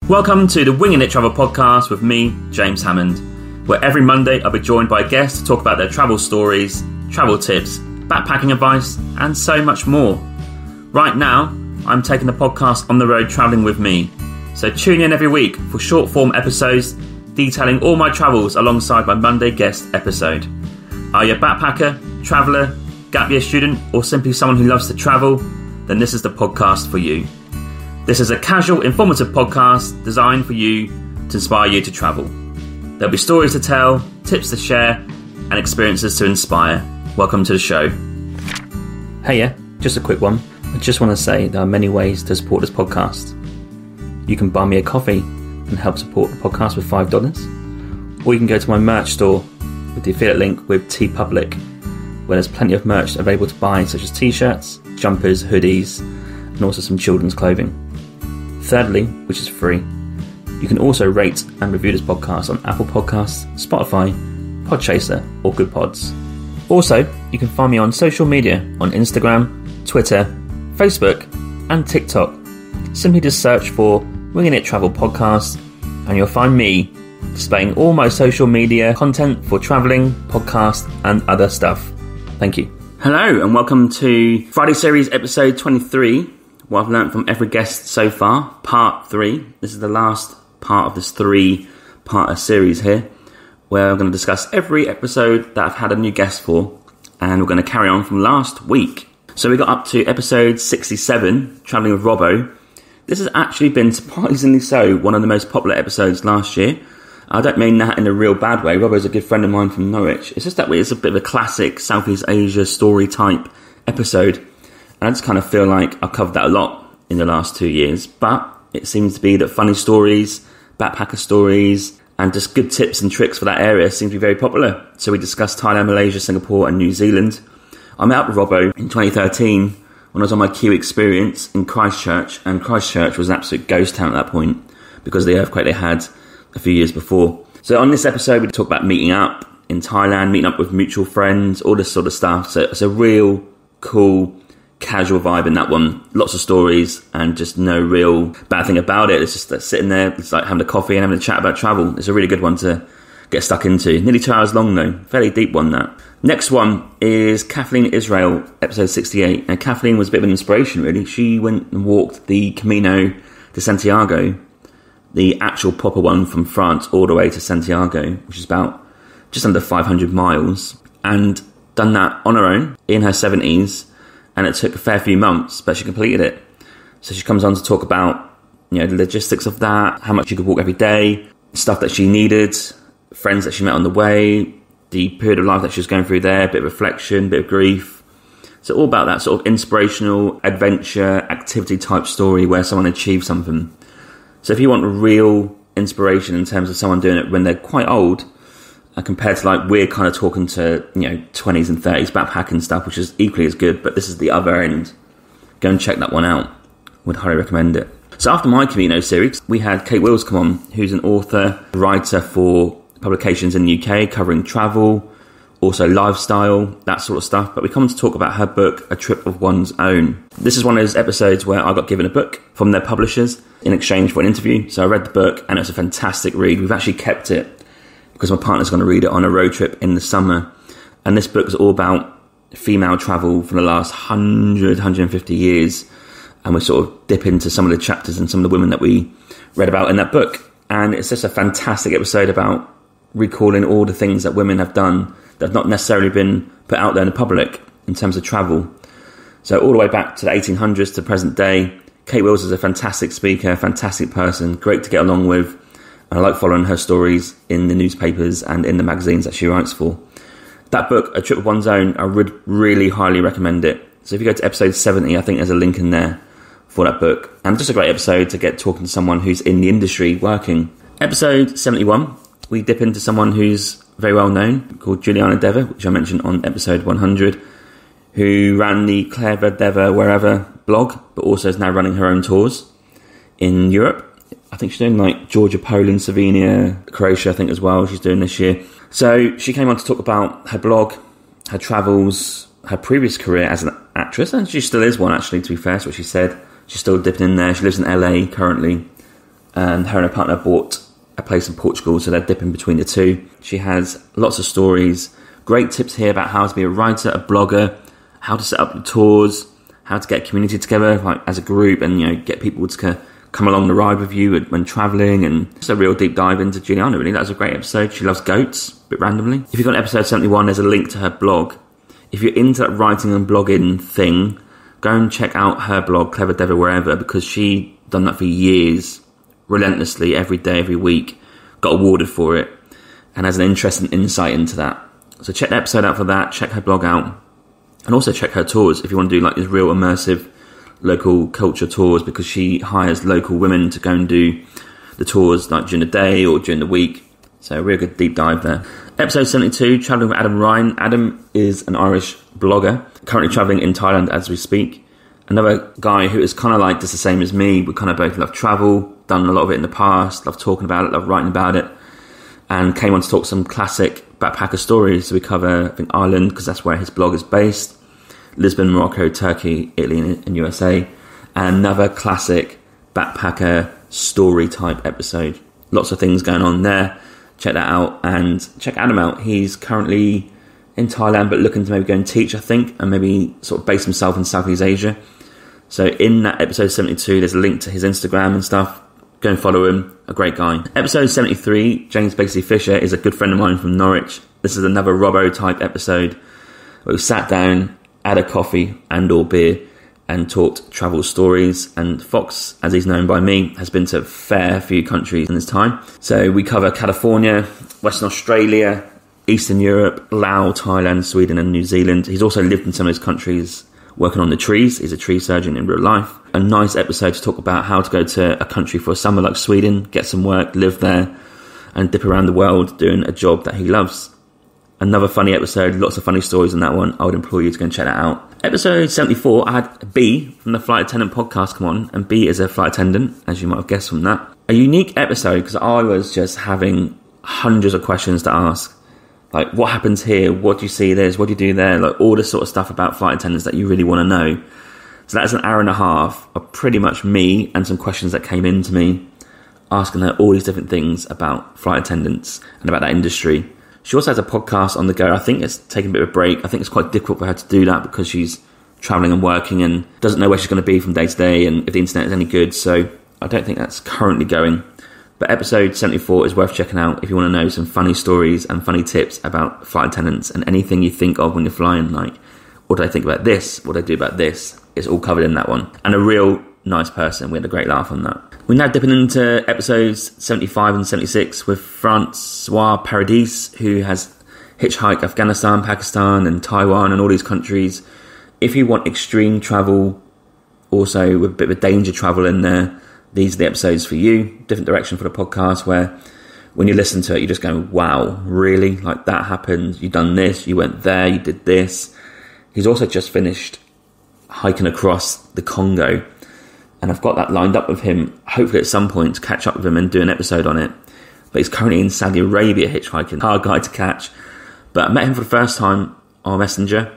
Welcome to the Winging It Travel podcast with me, James Hammond, where every Monday I'll be joined by guests to talk about their travel stories, travel tips, backpacking advice, and so much more. Right now, I'm taking the podcast on the road travelling with me, so tune in every week for short form episodes detailing all my travels alongside my Monday guest episode. Are you a backpacker, traveller, gap year student, or simply someone who loves to travel? Then this is the podcast for you. This is a casual, informative podcast designed for you to inspire you to travel. There'll be stories to tell, tips to share, and experiences to inspire. Welcome to the show. Hey, just a quick one. I just want to say there are many ways to support this podcast. You can buy me a coffee and help support the podcast with $5. Or you can go to my merch store with the affiliate link with TeePublic, where there's plenty of merch available to buy, such as t-shirts, jumpers, hoodies, and also some children's clothing. Thirdly, which is free, you can also rate and review this podcast on Apple Podcasts, Spotify, Podchaser, or Good Pods. Also, you can find me on social media on Instagram, Twitter, Facebook, and TikTok. Simply just search for Winging It Travel Podcast, and you'll find me displaying all my social media content for travelling, podcast, and other stuff. Thank you. Hello, and welcome to Friday Series episode 23. What I've learned from every guest so far, part 3. This is the last part of this 3-part series here, where I'm going to discuss every episode that I've had a new guest for, and we're going to carry on from last week. So we got up to episode 67, Travelling with Robbo. This has actually been, surprisingly so, one of the most popular episodes last year. I don't mean that in a real bad way. Robbo's a good friend of mine from Norwich. It's just that way, it's a bit of a classic Southeast Asia story type episode. I just kind of feel like I've covered that a lot in the last 2 years, but it seems to be that funny stories, backpacker stories, and just good tips and tricks for that area seem to be very popular. So we discussed Thailand, Malaysia, Singapore, and New Zealand. I met up with Robbo in 2013 when I was on my Q experience in Christchurch, and Christchurch was an absolute ghost town at that point because of the earthquake they had a few years before. So on this episode, we talk about meeting up in Thailand, meeting up with mutual friends, all this sort of stuff. So it's a real cool, casual vibe in that one. Lots of stories and just no real bad thing about it. It's just that sitting there, it's like having a coffee and having a chat about travel. It's a really good one to get stuck into. Nearly 2 hours long though. Fairly deep one, that. Next one is Kathleen Israel, episode 68. Now Kathleen was a bit of an inspiration really. She went and walked the Camino de Santiago, the actual proper one from France all the way to Santiago, which is about just under 500 miles, and done that on her own in her 70s. And it took a fair few months, but she completed it. So she comes on to talk about, the logistics of that, how much she could walk every day, stuff that she needed, friends that she met on the way, the period of life that she was going through there, a bit of reflection, a bit of grief. So all about that sort of inspirational adventure activity type story where someone achieved something. So if you want real inspiration in terms of someone doing it when they're quite old, compared to like we're kind of talking to 20s and 30s backpacking stuff, which is equally as good, but this is the other end. Go and check that one out. Would highly recommend it. So after my Camino series, we had Kate Wills come on, who's an author, writer for publications in the UK covering travel, also lifestyle, that sort of stuff. But we come on to talk about her book, A Trip of One's Own. This is one of those episodes where I got given a book from their publishers in exchange for an interview. So I read the book and it's a fantastic read. We've actually kept it because my partner's going to read it on a road trip in the summer. And this book is all about female travel for the last 150 years. And we sort of dip into some of the chapters and some of the women that we read about in that book. And it's just a fantastic episode about recalling all the things that women have done that have not necessarily been put out there in the public in terms of travel. So all the way back to the 1800s to present day. Kate Wills is a fantastic speaker, fantastic person, great to get along with. And I like following her stories in the newspapers and in the magazines that she writes for. That book, A Trip of One's Own, I would really highly recommend it. So if you go to episode 70, I think there's a link in there for that book. And just a great episode to get talking to someone who's in the industry working. Episode 71, we dip into someone who's very well known, called Juliana Dever, which I mentioned on episode 100, who ran the Clever Dever Wherever blog, but also is now running her own tours in Europe. I think she's doing like Georgia, Poland, Slovenia, Croatia, I think as well, she's doing this year. So she came on to talk about her blog, her travels, her previous career as an actress, and she still is one actually, to be fair, that's what she said. She's still dipping in there. She lives in LA currently, and her and her partner bought a place in Portugal, so they're dipping between the two. She has lots of stories, great tips here about how to be a writer, a blogger, how to set up your tours, how to get a community together like as a group, and get people to come along the ride with you when travelling. And just a real deep dive into Juliana, really. That was a great episode. She loves goats, a bit randomly. If you've got episode 71, there's a link to her blog. If you're into that writing and blogging thing, go and check out her blog, Clever Devil Wherever, because she done that for years, relentlessly, every day, every week, got awarded for it, and has an interesting insight into that. So check the episode out for that, check her blog out, and also check her tours if you want to do like these real immersive local culture tours, because she hires local women to go and do the tours like during the day or during the week. So a real good deep dive there. Episode 72, travelling with Adam Ryan. Adam is an Irish blogger, currently travelling in Thailand as we speak. Another guy who is kind of like just the same as me. We kind of both love travel, done a lot of it in the past, love talking about it, love writing about it, and came on to talk some classic backpacker stories. So we cover, I think, Ireland, because that's where his blog is based, Lisbon, Morocco, Turkey, Italy and USA, and another classic backpacker story type episode. Lots of things going on there. Check that out, and check Adam out. He's currently in Thailand, but looking to maybe go and teach, I think, and maybe sort of base himself in Southeast Asia. So in that episode 72, there's a link to his Instagram and stuff. Go and follow him, a great guy. Episode 73, James Basey Fisher is a good friend of mine from Norwich. This is another Robbo type episode where we sat down, had a coffee and or beer, and talked travel stories. And Fox, as he's known by me, has been to a fair few countries in his time. So we cover California, Western Australia, Eastern Europe, Laos, Thailand, Sweden and New Zealand. He's also lived in some of those countries working on the trees. He's a tree surgeon in real life. A nice episode to talk about how to go to a country for a summer like Sweden, get some work, live there, and dip around the world doing a job that he loves. Another funny episode, lots of funny stories in that one. I would implore you to go and check that out. Episode 74, I had B from the Flight Attendant podcast come on, and B is a flight attendant, as you might have guessed from that. A unique episode because I was just having hundreds of questions to ask. Like, what happens here? What do you see there? What do you do there? Like, all this sort of stuff about flight attendants that you really want to know. So that's an hour and a half of pretty much me and some questions that came into me, asking her all these different things about flight attendants and about that industry. She also has a podcast on the go. I think it's taking a bit of a break. I think it's quite difficult for her to do that because she's travelling and working and doesn't know where she's going to be from day to day and if the internet is any good. So I don't think that's currently going. But episode 74 is worth checking out if you want to know some funny stories and funny tips about flight attendants and anything you think of when you're flying. Like, what do I think about this? What do I do about this? It's all covered in that one. And a real nice person. We had a great laugh on that. We're now dipping into episodes 75 and 76 with Francois Paradis, who has hitchhiked Afghanistan, Pakistan and Taiwan and all these countries. If you want extreme travel, also with a bit of danger travel in there, these are the episodes for you. Different direction for the podcast, where when you listen to it, you just go, wow, really? Like, that happened? You done this? You went there? You did this? He's also just finished hiking across the Congo, and I've got that lined up with him, hopefully at some point, to catch up with him and do an episode on it. But he's currently in Saudi Arabia hitchhiking. Hard guy to catch. But I met him for the first time on Messenger.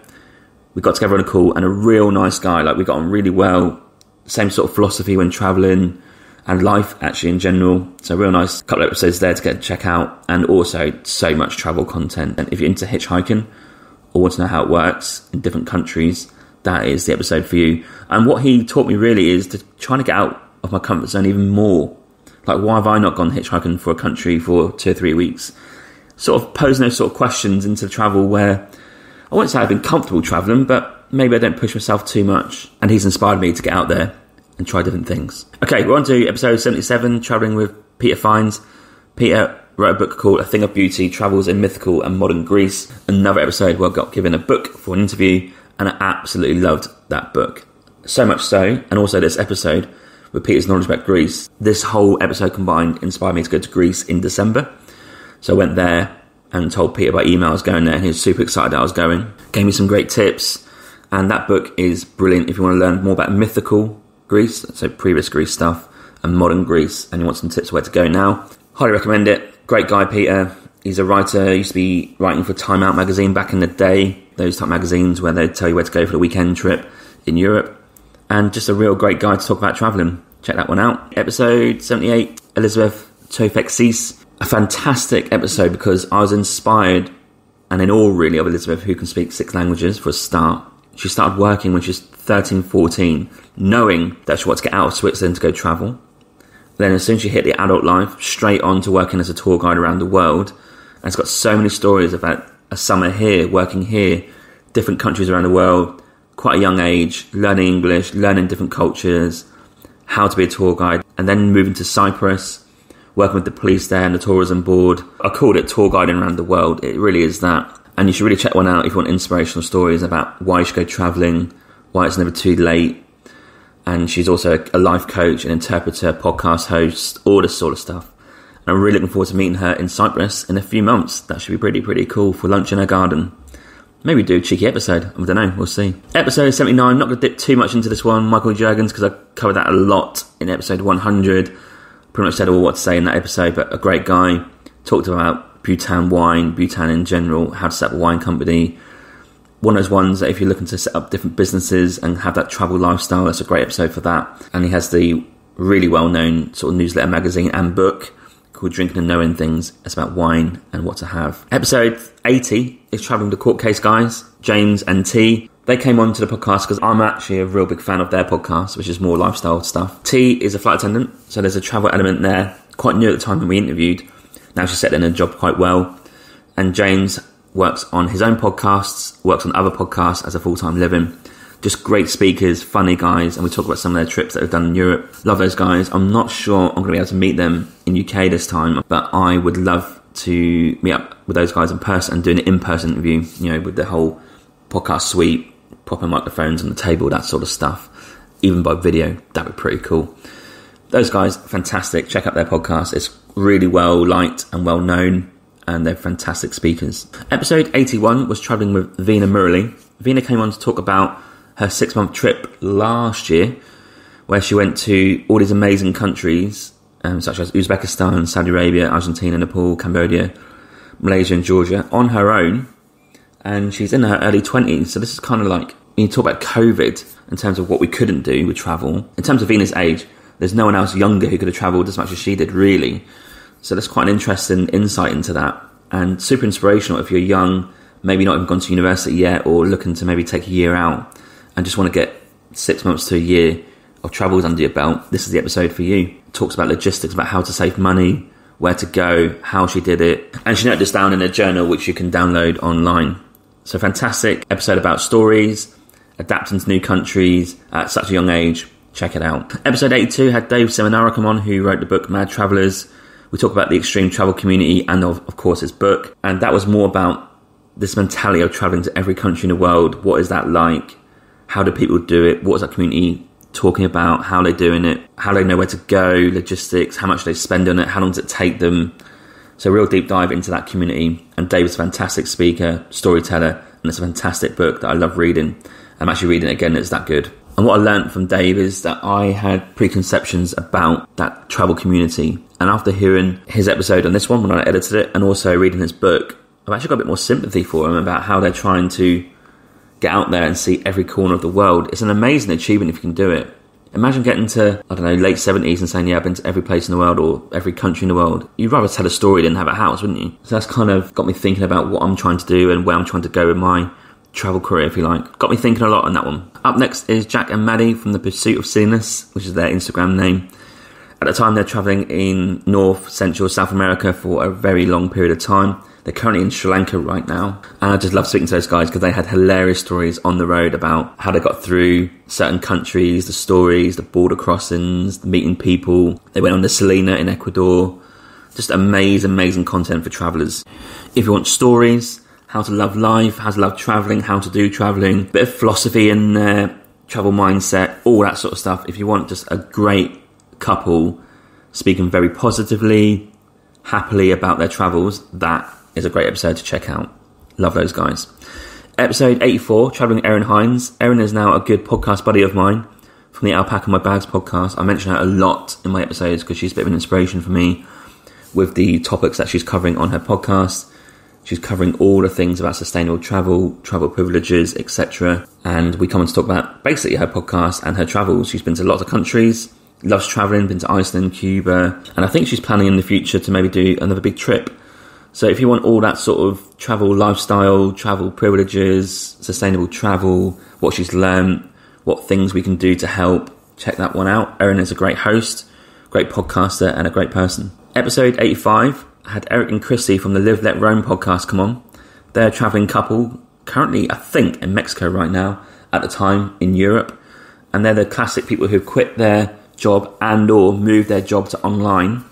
We got together on a call, and a real nice guy. Like, we got on really well. Same sort of philosophy when travelling and life, actually, in general. So real nice couple of episodes there to check out. And also so much travel content. And if you're into hitchhiking or want to know how it works in different countries, that is the episode for you. And what he taught me really is to try to get out of my comfort zone even more. Like, why have I not gone hitchhiking for a country for 2 or 3 weeks? Sort of posing those sort of questions into travel where I won't say I've been comfortable travelling, but maybe I don't push myself too much. And he's inspired me to get out there and try different things. Okay, we're on to episode 77, travelling with Peter Fines. Peter wrote a book called A Thing of Beauty, Travels in Mythical and Modern Greece. Another episode where I got given a book for an interview, and I absolutely loved that book. So much so, and also this episode with Peter's knowledge about Greece. This whole episode combined inspired me to go to Greece in December. So I went there and told Peter by email I was going there, and he was super excited that I was going. Gave me some great tips, and that book is brilliant if you want to learn more about mythical Greece, so previous Greece stuff, and modern Greece, and you want some tips where to go now. Highly recommend it. Great guy, Peter. He's a writer, used to be writing for Time Out magazine back in the day, those type magazines where they tell you where to go for the weekend trip in Europe, and just a real great guy to talk about travelling. Check that one out. Episode 78, Elizabeth Tofek-Cease. A fantastic episode because I was inspired and in awe really of Elizabeth, who can speak 6 languages for a start. She started working when she was 13, 14, knowing that she wanted to get out of Switzerland to go travel. Then as soon as she hit the adult life, straight on to working as a tour guide around the world. And it's got so many stories about a summer here, working here, different countries around the world, quite a young age, learning English, learning different cultures, how to be a tour guide, and then moving to Cyprus, working with the police there and the tourism board. I called it tour guiding around the world. It really is that. And you should really check one out if you want inspirational stories about why you should go travelling, why it's never too late. And she's also a life coach, an interpreter, podcast host, all this sort of stuff. And I'm really looking forward to meeting her in Cyprus in a few months. That should be pretty cool for lunch in her garden. Maybe do a cheeky episode. I don't know. We'll see. Episode 79. Not going to dip too much into this one. Michael Juergens, because I covered that a lot in episode 100. Pretty much said all what to say in that episode, but a great guy. Talked about Bhutan wine, Bhutan in general, how to set up a wine company. One of those ones that if you're looking to set up different businesses and have that travel lifestyle, that's a great episode for that. And he has the really well-known sort of newsletter magazine and book called Drinking and Knowing Things. It's about wine and what to have. Episode 80 is Travelling the Court Case guys, James and T. They came on to the podcast because I'm actually a real big fan of their podcast, which is more lifestyle stuff. T is a flight attendant, so there's a travel element there. Quite new at the time when we interviewed. Now she's settled in a job quite well. And James works on his own podcasts, works on other podcasts as a full-time living. Just great speakers, funny guys, and we talk about some of their trips that they've done in Europe. Love those guys. I'm not sure I'm going to be able to meet them in UK this time, but I would love to meet up with those guys in person and do an in-person interview, you know, with the whole podcast suite, proper microphones on the table, that sort of stuff. Even by video, that'd be pretty cool. Those guys, fantastic. Check out their podcast. It's really well liked and well known, and they're fantastic speakers. Episode 81 was travelling with Veena Murali. Veena came on to talk about her 6-month trip last year, where she went to all these amazing countries, such as Uzbekistan, Saudi Arabia, Argentina, Nepal, Cambodia, Malaysia and Georgia, on her own. And she's in her early 20s, so this is kind of like, when you talk about COVID, in terms of what we couldn't do with travel, in terms of Veena's age, there's no one else younger who could have travelled as much as she did, really. So that's quite an interesting insight into that, and super inspirational if you're young, maybe not even gone to university yet, or looking to maybe take a year out and just want to get 6 months to a year of travels under your belt. This is the episode for you. It talks about logistics, about how to save money, where to go, how she did it, and she noted this down in a journal which you can download online. So fantastic episode about stories, adapting to new countries at such a young age. Check it out. Episode 82 had Dave Seminara come on, who wrote the book Mad Travellers. We talk about the extreme travel community and of course his book, and that was more about this mentality of travelling to every country in the world. What is that like? How do people do it? What is that community talking about? How are they doing it? How do they know where to go? Logistics, how much they spend on it? How long does it take them? So a real deep dive into that community. And David's a fantastic speaker, storyteller, and it's a fantastic book that I love reading. I'm actually reading it again, it's that good. And what I learned from Dave is that I had preconceptions about that travel community. And after hearing his episode on this one, when I edited it, and also reading his book, I've actually got a bit more sympathy for him about how they're trying to get out there and see every corner of the world. It's an amazing achievement if you can do it. Imagine getting to, I don't know, late 70s and saying, yeah, I've been to every place in the world or every country in the world. You'd rather tell a story than have a house, wouldn't you? So that's kind of got me thinking about what I'm trying to do and where I'm trying to go with my travel career, if you like. Got me thinking a lot on that one. Up next is Jack and Maddie from The Pursuit of Silliness, which is their Instagram name. At the time, they're travelling in North, Central, South America for a very long period of time. They're currently in Sri Lanka right now. And I just love speaking to those guys because they had hilarious stories on the road about how they got through certain countries, the stories, the border crossings, the meeting people. They went on the Selena in Ecuador. Just amazing content for travellers. If you want stories, how to love life, how to love travelling, how to do travelling, bit of philosophy in there, travel mindset, all that sort of stuff. If you want just a great couple speaking very positively, happily about their travels, that is a great episode to check out. Love those guys. Episode 84, travelling Erin Hines. Erin is now a good podcast buddy of mine from the Alpaca My Bags podcast. I mention her a lot in my episodes because she's a bit of an inspiration for me with the topics that she's covering on her podcast. She's covering all the things about sustainable travel privileges, etc. And we come on to talk about basically her podcast and her travels. She's been to lots of countries, loves travelling, been to Iceland, Cuba, and I think she's planning in the future to maybe do another big trip. So if you want all that sort of travel lifestyle, travel privileges, sustainable travel, what she's learned, what things we can do to help, check that one out. Erin is a great host, great podcaster, and a great person. Episode 85 had Eric and Chrissy from the Live Let Roam podcast come on. They're a travelling couple, currently I think in Mexico right now, at the time in Europe, and they're the classic people who've quit their job and or moved their job to online,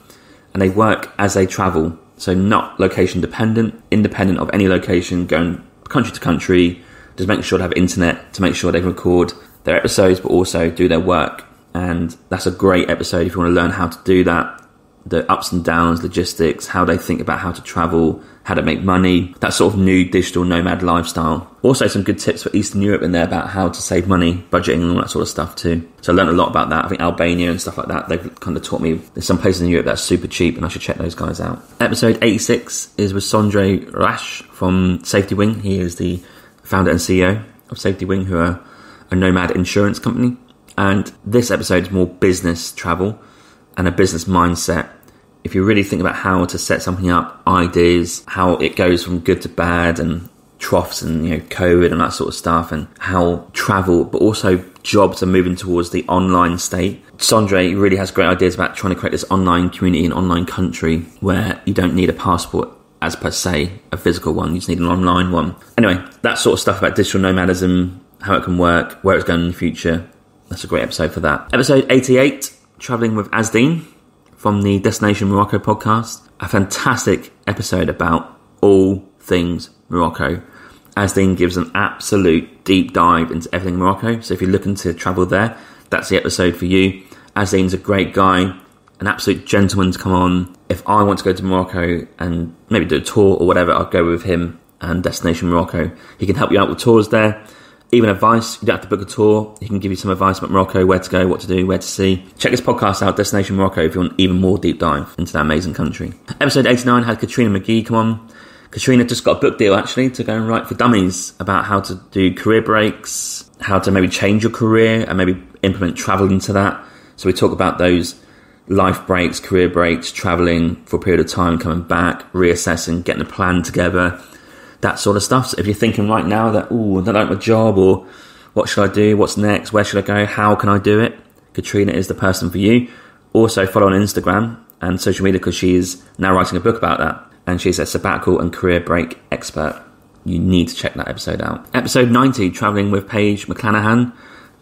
and they work as they travel. So not location dependent, independent of any location, going country to country, just making sure they have internet to make sure they can record their episodes, but also do their work. And that's a great episode if you want to learn how to do that, the ups and downs, logistics, how they think about how to travel, how to make money, that sort of new digital nomad lifestyle. Also some good tips for Eastern Europe in there about how to save money, budgeting and all that sort of stuff too. So I learned a lot about that. I think Albania and stuff like that, they've kind of taught me there's some places in Europe that's super cheap and I should check those guys out. Episode 86 is with Sondre Rasch from SafetyWing. He is the founder and CEO of SafetyWing, who are a nomad insurance company. And this episode is more business travel and a business mindset. If you really think about how to set something up, ideas, how it goes from good to bad and troughs and COVID and that sort of stuff, and how travel, but also jobs are moving towards the online state. Sondre really has great ideas about trying to create this online community, an online country where you don't need a passport as per se, a physical one, you just need an online one. Anyway, that sort of stuff about digital nomadism, how it can work, where it's going in the future. That's a great episode for that. Episode 88, travelling with Asdeen from the Destination Morocco podcast. A fantastic episode about all things Morocco. Asdeen gives an absolute deep dive into everything Morocco. So if you're looking to travel there, that's the episode for you. Asdeen's a great guy, an absolute gentleman to come on. If I want to go to Morocco and maybe do a tour or whatever, I'll go with him and Destination Morocco. He can help you out with tours there. Even advice, you don't have to book a tour. He can give you some advice about Morocco, where to go, what to do, where to see. Check his podcast out, Destination Morocco, if you want even more deep dive into that amazing country. Episode 89 had Katrina McGee come on. Katrina just got a book deal, actually, to go and write for dummies about how to do career breaks, how to maybe change your career and maybe implement travel into that. So we talk about those life breaks, career breaks, travelling for a period of time, coming back, reassessing, getting a plan together, that sort of stuff. So if you're thinking right now that, I don't like my job, or what should I do, what's next, where should I go, how can I do it, Katrina is the person for you. Also follow on Instagram and social media, because she is now writing a book about that, and she's a sabbatical and career break expert. You need to check that episode out. Episode 90, travelling with Paige McClanahan.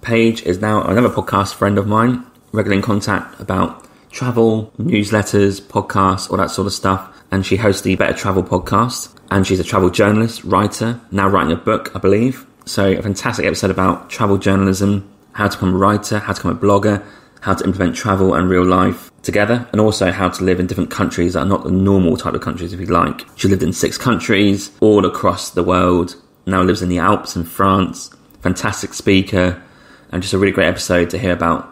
Paige is now another podcast friend of mine, regularly in contact about travel, newsletters, podcasts, all that sort of stuff. And she hosts the Better Travel podcast. And she's a travel journalist, writer, now writing a book, I believe. So a fantastic episode about travel journalism, how to become a writer, how to become a blogger, how to implement travel and real life together, and also how to live in different countries that are not the normal type of countries, if you like. She lived in 6 countries, all across the world, now lives in the Alps in France. Fantastic speaker, and just a really great episode to hear about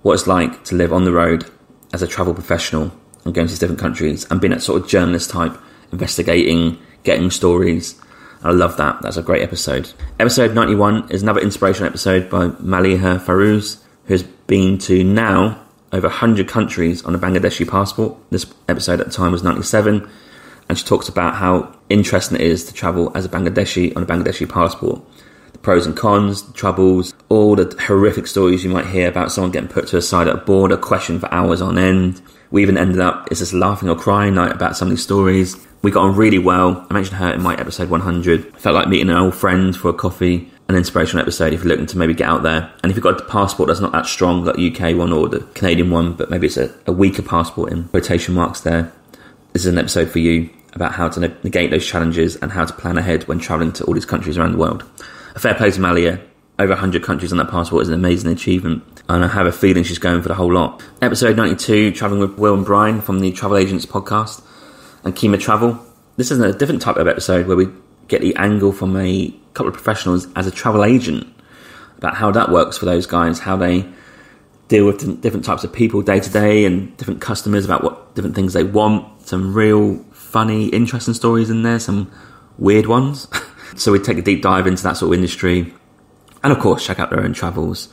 what it's like to live on the road as a travel professional and going to these different countries and being that sort of journalist type, investigating, getting stories. I love that. That's a great episode. Episode 91 is another inspirational episode by Maliha Farouz, who has been to now over 100 countries on a Bangladeshi passport. This episode at the time was 97, and she talks about how interesting it is to travel as a Bangladeshi on a Bangladeshi passport. The pros and cons, the troubles, all the horrific stories you might hear about someone getting put to a side at a border, questioned for hours on end. We even ended up, it's just laughing or crying night about some of these stories. We got on really well. I mentioned her in my episode 100. Felt like meeting an old friend for a coffee. An inspirational episode if you're looking to maybe get out there. And if you've got a passport that's not that strong, like the UK one or the Canadian one, but maybe it's a weaker passport in quotation marks there, this is an episode for you about how to negate those challenges and how to plan ahead when travelling to all these countries around the world. A fair play to Malia. Over 100 countries on that passport is an amazing achievement, and I have a feeling she's going for the whole lot. Episode 92, travelling with Will and Brian from the Travel Agents podcast and Kima Travel. This is a different type of episode where we get the angle from a couple of professionals as a travel agent about how that works for those guys, how they deal with different types of people day to day and different customers, about what different things they want. Some real funny, interesting stories in there, some weird ones. So we take a deep dive into that sort of industry, and of course check out their own travels.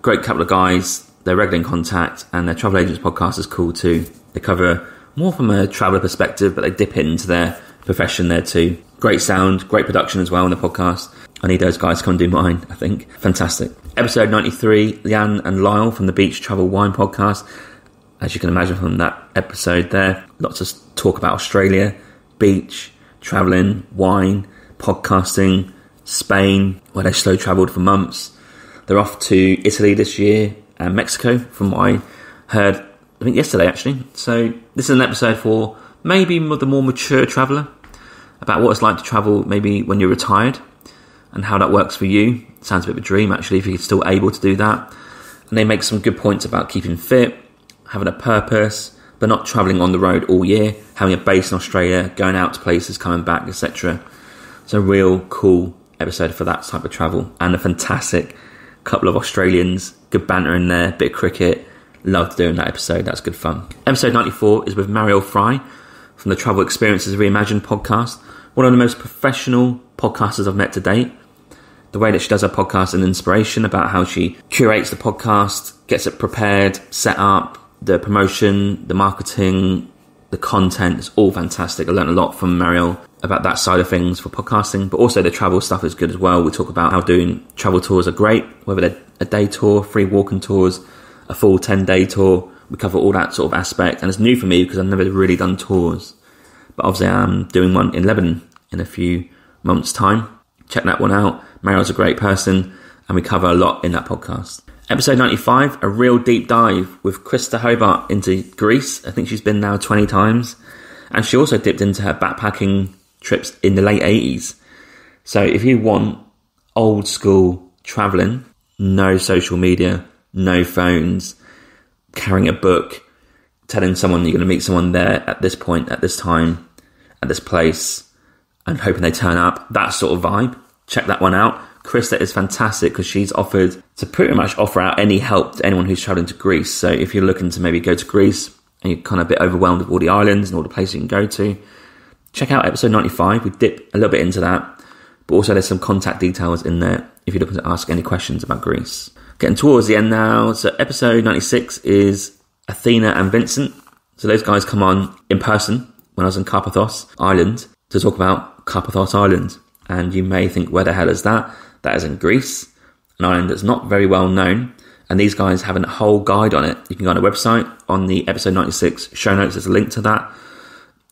Great couple of guys, They're regular in contact, and their travel agents podcast is cool too. They cover more from a traveller perspective, but they dip into their profession there too. Great sound, great production as well on the podcast. I need those guys to come and do mine, I think. Fantastic. Episode 93, Leanne and Lyle from the Beach Travel Wine podcast. As you can imagine from that episode there, lots of talk about Australia, beach, travelling, wine, podcasting, Spain, where they slow travelled for months. They're off to Italy this year and Mexico, from what I heard, I think yesterday actually. So this is an episode for maybe the more mature traveller, about what it's like to travel maybe when you're retired and how that works for you. Sounds a bit of a dream actually, if you're still able to do that. And they make some good points about keeping fit, having a purpose, but not travelling on the road all year, having a base in Australia, going out to places, coming back, etc. It's a real cool episode for that type of travel, and a fantastic couple of Australians, good banter in there, bit of cricket. Loved doing that episode, that's good fun. Episode 94 is with Marielle Fry from the Travel Experiences Reimagined podcast, one of the most professional podcasters I've met to date. The way that she does her podcast and inspiration about how she curates the podcast, gets it prepared, set up, the promotion, the marketing, the content, is all fantastic. I learned a lot from Marielle about that side of things for podcasting, but also the travel stuff is good as well. We talk about how doing travel tours are great, whether they're a day tour, free walking tours, a full 10-day tour. We cover all that sort of aspect, and it's new for me because I've never really done tours. But obviously I'm doing one in Lebanon in a few months' time. Check that one out. Marielle's a great person, and we cover a lot in that podcast. Episode 95, a real deep dive with Krista Hobart into Greece. I think she's been now 20 times. And she also dipped into her backpacking trips in the late 80s. So if you want old school travelling, no social media, no phones, carrying a book, telling someone you're going to meet someone there at this point, at this time, at this place, and hoping they turn up, that sort of vibe, check that one out. Krista is fantastic because she's offered to pretty much offer out any help to anyone who's travelling to Greece. So if you're looking to maybe go to Greece and you're kind of a bit overwhelmed with all the islands and all the places you can go to, check out episode 95. We dip a little bit into that, but also there's some contact details in there if you're looking to ask any questions about Greece. Getting towards the end now. So episode 96 is Athena and Vincent. So those guys come on in person when I was in Carpathos Island to talk about Carpathos Island. And you may think, where the hell is that? That is in Greece, an island that's not very well known. And these guys have a whole guide on it. You can go on a website, on the episode 96 show notes, there's a link to that.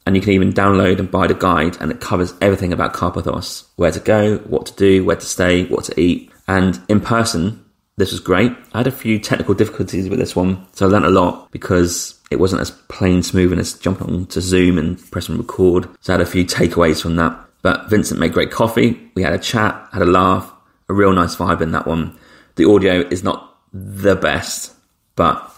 And you can even download and buy the guide, and it covers everything about Carpathos. Where to go, what to do, where to stay, what to eat. And in person, this was great. I had a few technical difficulties with this one, so I learned a lot because it wasn't as plain smooth and as jumping on to Zoom and pressing record. So I had a few takeaways from that. But Vincent made great coffee. We had a chat, had a laugh, a real nice vibe in that one. The audio is not the best, but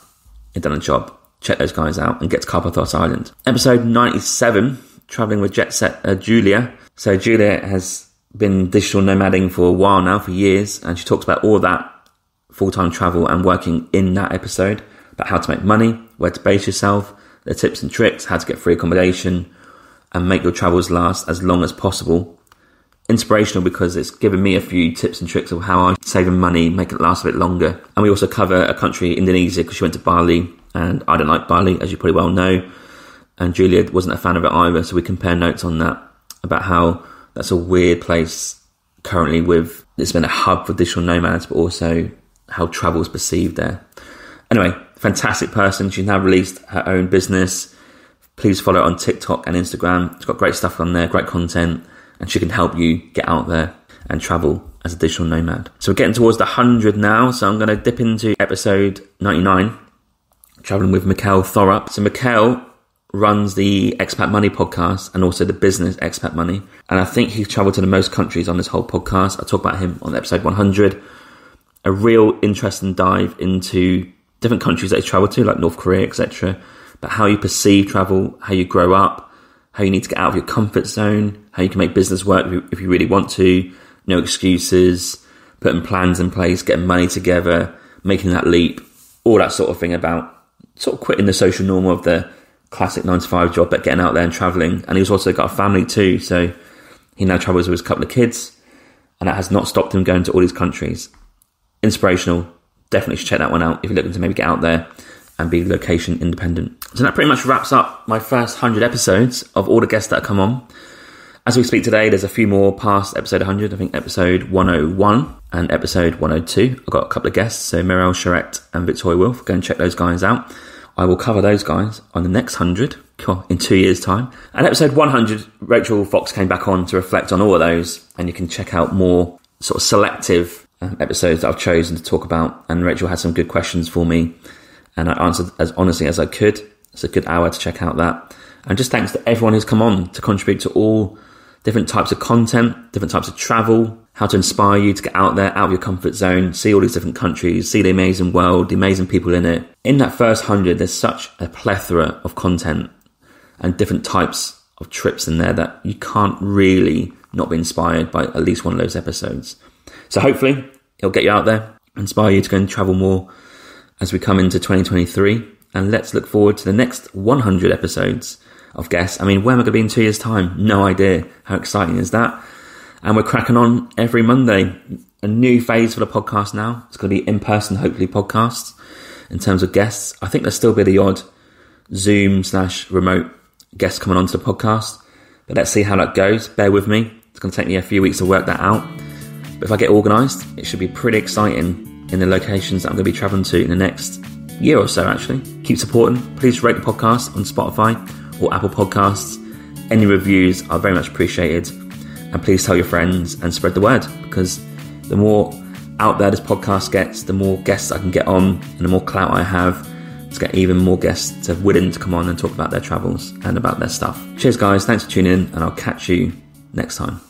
it done a job. Check those guys out and get to Carpathos Island. Episode 97, travelling with Jet Set Julia. So Julia has been digital nomading for a while now, for years, and she talks about all that full-time travel and working in that episode, about how to make money, where to base yourself, the tips and tricks, how to get free accommodation, and make your travels last as long as possible. Inspirational because it's given me a few tips and tricks of how I'm saving money, make it last a bit longer. And we also cover a country, Indonesia, because she went to Bali, and I don't like Bali, as you probably well know. And Julia wasn't a fan of it either, so we compare notes on that, about how that's a weird place currently with, it's been a hub for digital nomads, but also how travel is perceived there. Anyway, fantastic person. She's now released her own business. Please follow her on TikTok and Instagram. She's got great stuff on there, great content, and she can help you get out there and travel as a digital nomad. So we're getting towards the 100 now, so I'm going to dip into episode 99, traveling with Mikkel Thorup. So Mikkel runs the Expat Money podcast and also the business Expat Money. And I think he's travelled to the most countries on this whole podcast. I talk about him on episode 100. A real interesting dive into different countries that he's travelled to, like North Korea, etc., but how you perceive travel, how you grow up, how you need to get out of your comfort zone, how you can make business work if you really want to, no excuses, putting plans in place, getting money together, making that leap, all that sort of thing about sort of quitting the social norm of the classic 9-to-5 job, but getting out there and travelling. And he's also got a family too, so he now travels with his couple of kids, and that has not stopped him going to all these countries. Inspirational, definitely should check that one out if you're looking to maybe get out there and be location independent. So that pretty much wraps up my first 100 episodes of all the guests that come on. As we speak today, there's a few more past episode 100. I think episode 101 and episode 102. I've got a couple of guests, so Mirelle Charette and Victoria Wolf. Go and check those guys out. I will cover those guys on the next 100 in 2 years' time. And episode 100, Rachel Fox came back on to reflect on all of those, and you can check out more sort of selective episodes that I've chosen to talk about. And Rachel had some good questions for me, and I answered as honestly as I could. It's a good hour to check out that. And just thanks to everyone who's come on to contribute to all different types of content, different types of travel, how to inspire you to get out there, out of your comfort zone, see all these different countries, see the amazing world, the amazing people in it. In that first 100, there's such a plethora of content and different types of trips in there that you can't really not be inspired by at least one of those episodes. So hopefully it'll get you out there, inspire you to go and travel more as we come into 2023. And let's look forward to the next 100 episodes of guests. I mean, where am I going to be in 2 years' time? No idea. How exciting is that? And we're cracking on every Monday. A new phase for the podcast now. It's going to be in-person, hopefully, podcasts in terms of guests. I think there'll still be the odd Zoom/remote guest coming onto the podcast. But let's see how that goes. Bear with me. It's going to take me a few weeks to work that out. But if I get organised, it should be pretty exciting in the locations that I'm going to be travelling to in the next year or so, actually. Keep supporting. Please rate the podcast on Spotify or Apple Podcasts. Any reviews are very much appreciated. And please tell your friends and spread the word, because the more out there this podcast gets, the more guests I can get on and the more clout I have to get even more guests to willing to come on and talk about their travels and about their stuff. Cheers guys, thanks for tuning in, and I'll catch you next time.